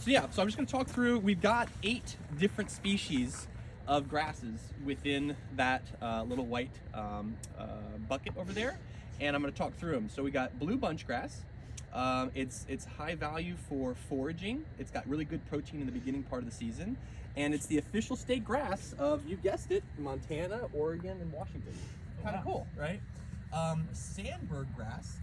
So yeah, so I'm just going to talk through. We've got 8 different species of grasses within that little white bucket over there, and I'm going to talk through them. So we got blue bunch grass. It's high value for foraging. It's got really good protein in the beginning part of the season, and it's the official state grass of, you guessed it, Montana, Oregon, and Washington. Kind of cool, right? Sandberg grass.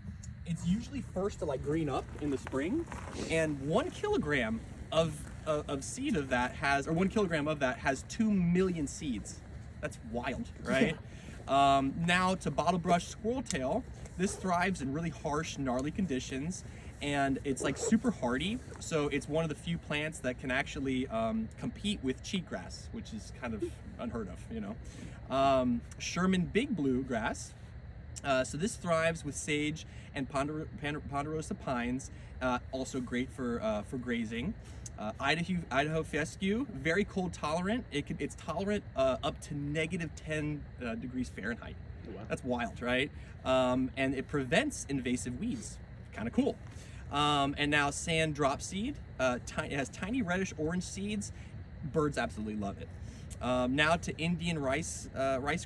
It's usually first to like green up in the spring, and 1 kilogram of seed of that has, or 1 kilogram of that has 2 million seeds. That's wild, right? Now to bottlebrush squirreltail. This thrives in really harsh, gnarly conditions, and it's like super hardy. So it's one of the few plants that can actually compete with cheatgrass, which is kind of unheard of, you know. Sherman big blue grass. So this thrives with sage and ponderosa pines, also great for grazing. Idaho fescue, very cold tolerant. It's tolerant up to -10 degrees Fahrenheit. Oh, wow. That's wild, right? And it prevents invasive weeds. Kind of cool. And now sand dropseed. It has tiny reddish orange seeds. Birds absolutely love it. Now to Indian rice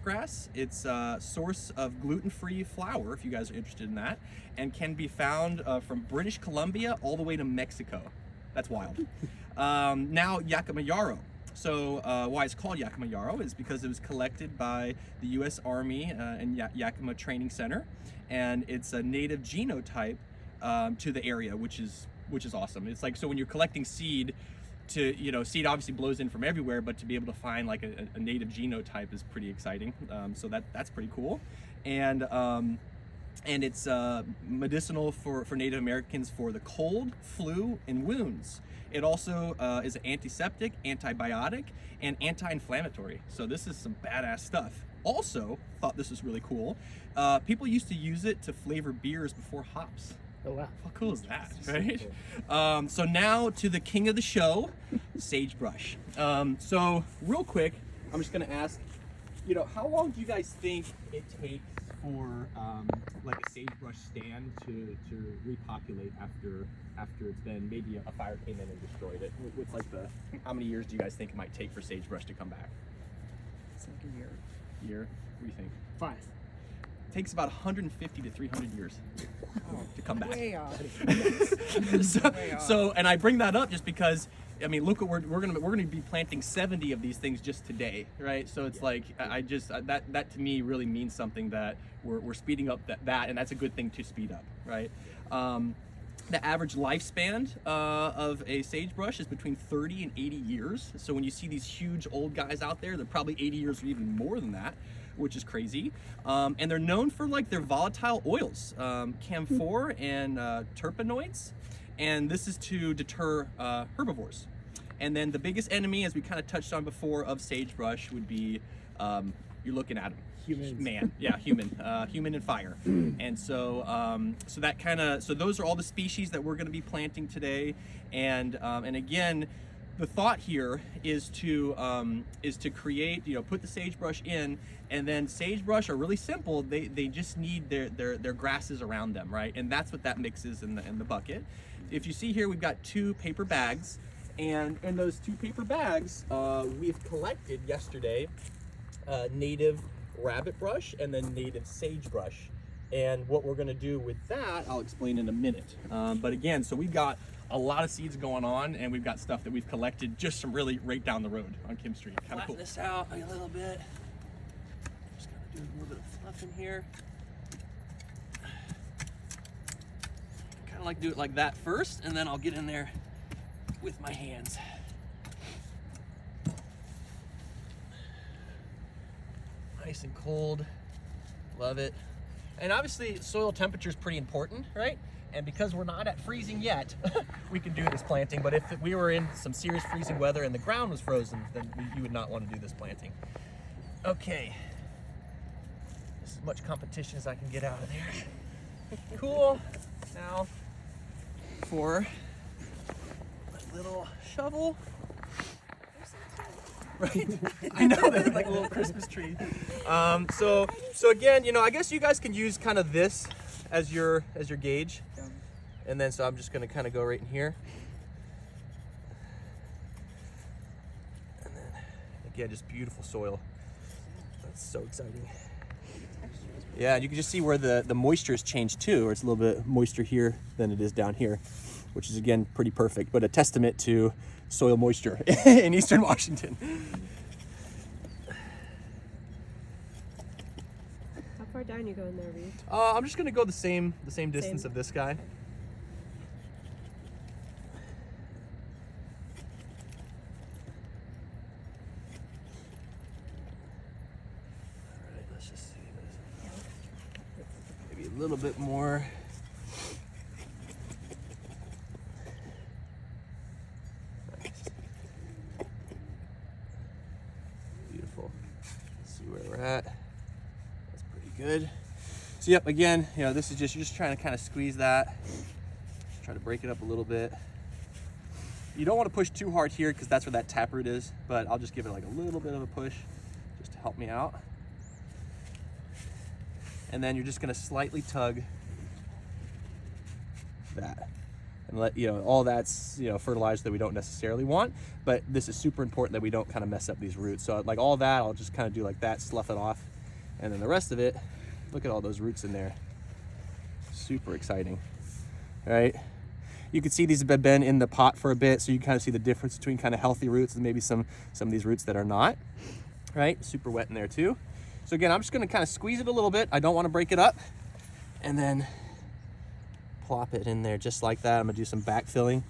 grass. It's a source of gluten-free flour, if you guys are interested in that, and can be found from British Columbia all the way to Mexico. That's wild. Now Yakima yarrow. So why it's called Yakima yarrow is because it was collected by the U.S. Army and Yakima Training Center, and it's a native genotype to the area, which is awesome. It's like, so when you're collecting seed, seed obviously blows in from everywhere, but to be able to find like a native genotype is pretty exciting. So that's pretty cool, and it's medicinal for Native Americans for the cold, flu, and wounds. It also is an antiseptic, antibiotic, and anti-inflammatory. So this is some badass stuff. Also, thought this was really cool. People used to use it to flavor beers before hops. Oh, wow. How cool is that, right? So now to the king of the show, sagebrush. So real quick, I'm just gonna ask, how long do you guys think it takes for like a sagebrush stand to repopulate after it's been, maybe a fire came in and destroyed it? What's like how many years do you guys think it might take for sagebrush to come back? It's like a year. Year? What do you think? 5. It takes about 150 to 300 years to come back. Way off. So, and I bring that up just because, I mean, look, we're gonna be planting 70 of these things just today, right? So it's like, I just that to me really means something, that we're speeding up that, and that's a good thing to speed up, right? The average lifespan of a sagebrush is between 30 and 80 years. So when you see these huge old guys out there, they're probably 80 years or even more than that, which is crazy. And they're known for like their volatile oils, camphor and terpenoids. And this is to deter herbivores. And then the biggest enemy, as we kind of touched on before, of sagebrush would be, you're looking at them. Humans. Man, yeah, human and fire. And so, so those are all the species that we're going to be planting today. And again, the thought here is to create, put the sagebrush in, and then sagebrush are really simple. They just need their grasses around them, right? And that's what that mix is in the bucket. If you see here, we've got 2 paper bags, and in those 2 paper bags, we've collected yesterday native rabbit brush and then native sagebrush. And what we're going to do with that, I'll explain in a minute. But again, so we've got a lot of seeds going on, and we've got stuff that we've collected just from really right down the road on Kim Street. Kind of cool. This out a little bit. Just gonna do a little bit of fluff in here. Kind of like do it like that first, and then I'll get in there with my hands. Nice and cold. Love it. And obviously soil temperature is pretty important, right? And because we're not at freezing yet, we can do this planting. But if we were in some serious freezing weather and the ground was frozen, then you would not want to do this planting. Okay. As much competition as I can get out of there. Cool. Now for a little shovel. Right? I know, they're like a little Christmas tree. So again, I guess you guys can use kind of this as your gauge. And then so I'm just gonna kind of go right in here. Again, just beautiful soil. That's so exciting. Yeah, and you can just see where the moisture has changed too, where it's a little bit moisture here than it is down here, which is again pretty perfect, but a testament to soil moisture in Eastern Washington. How far down you going there, Reed? I'm just gonna go the same distance of this guy. Alright, let's just see this. Maybe a little bit more. Nice. Beautiful. Let's see where we're at. That's pretty good. So yep, again, you know, this is just, you're just trying to kind of squeeze that. Just try to break it up a little bit. You don't want to push too hard here because that's where that taproot is, but I'll just give it like a little bit of a push just to help me out. And then you're just going to slightly tug that and let, you know, all that's, you know, fertilizer that we don't necessarily want, but this is super important that we don't kind of mess up these roots. So like all that, I'll just kind of do like that, slough it off. And then the rest of it, look at all those roots in there. Super exciting, all right? You can see these have been in the pot for a bit, so you kind of see the difference between kind of healthy roots and maybe some of these roots that are not, right? Super wet in there too. So again, I'm just gonna kind of squeeze it a little bit. I don't wanna break it up. And then plop it in there just like that. I'm gonna do some backfilling.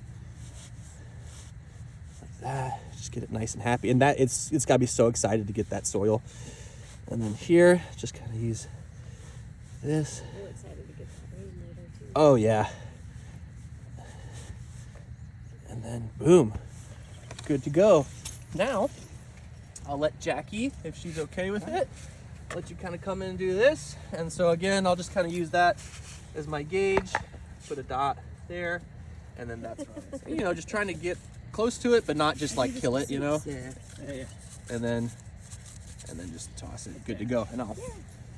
Like that, just get it nice and happy. And that, it's gotta be so excited to get that soil. And then here, just kind of use this. Real excited to get that rain later too. Oh yeah. And then boom, good to go. Now, I'll let Jackie, if she's okay with it, let you kind of come in and do this. And so again, I'll just kind of use that as my gauge, put a dot there, and then that's right. You know, just trying to get close to it, but not just like kill it, you know? Yeah. And then just toss it, good to go. And I'll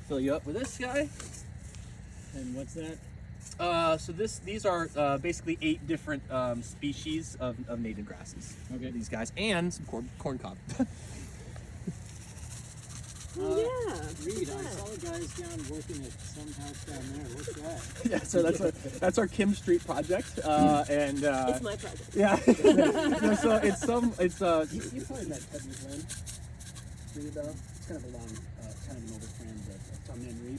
fill you up with this guy. And what's that? So these are basically 8 different species of native grasses. Okay. These guys, and some corn cob. Oh, yeah. Reed, I saw the guys down working at some house down there. What's that? Yeah, so that's our Kim Street project, and It's my project. yeah. No, so it's You probably met Edmund Lynn. Ring a bell? It's kind of a long, kind of an older friend of Tom Henry,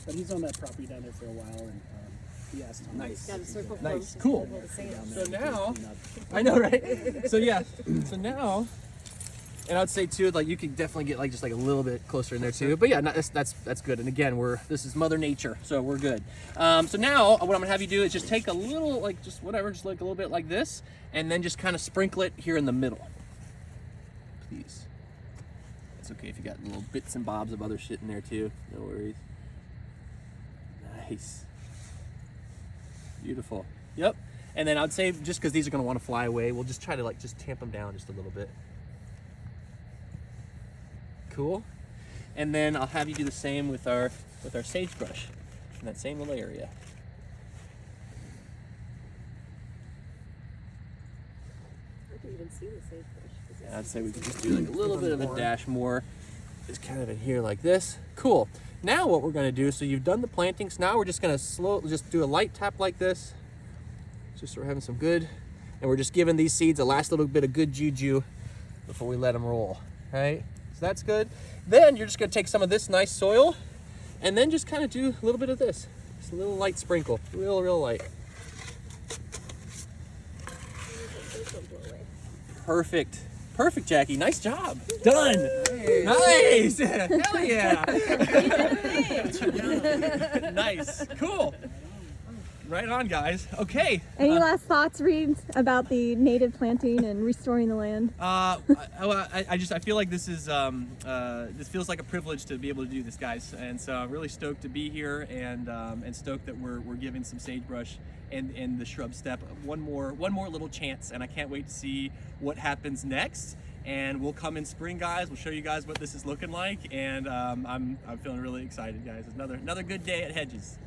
but he's on that property down there for a while, and he asked Tom. Nice. Got a circle Nice. form. Cool. Able to see it. So now, I know, right? So yeah, so now, and I would say too, like you could definitely get like just like a little bit closer in there too. But yeah, that's good. And again, this is Mother Nature, so we're good. So now, what I'm gonna have you do is just take a little, like just whatever, just like a little bit like this, and then just kind of sprinkle it here in the middle, please. It's okay if you got little bits and bobs of other shit in there too. No worries. Nice. Beautiful. Yep. And then I'd say, just because these are going to want to fly away, we'll just try to like just tamp them down just a little bit. Cool. And then I'll have you do the same with our sagebrush in that same little area. I didn't even see the sagebrush. And I'd say we could just do like a little bit of a dash more, just kind of in here like this. Cool. Now what we're going to do, so you've done the plantings. Now we're just going to just do a light tap like this. Just so we're having some good, and we're just giving these seeds a last little bit of good juju before we let them roll. All right, so that's good. Then you're just going to take some of this nice soil, and then just kind of do a little bit of this. Just a little light sprinkle, real light. Perfect. Perfect, Jackie. Nice job. Done. Hey. Nice. Hell yeah. Nice. Cool. Right on, guys. Okay. Any last thoughts, Reed, about the native planting and restoring the land? I feel like this is this feels like a privilege to be able to do this, guys, and so I'm really stoked to be here, and stoked that we're giving some sagebrush and the shrub steppe one more little chance, and I can't wait to see what happens next. And we'll come in spring, guys. We'll show you guys what this is looking like, and I'm feeling really excited, guys. It's another good day at Hedges.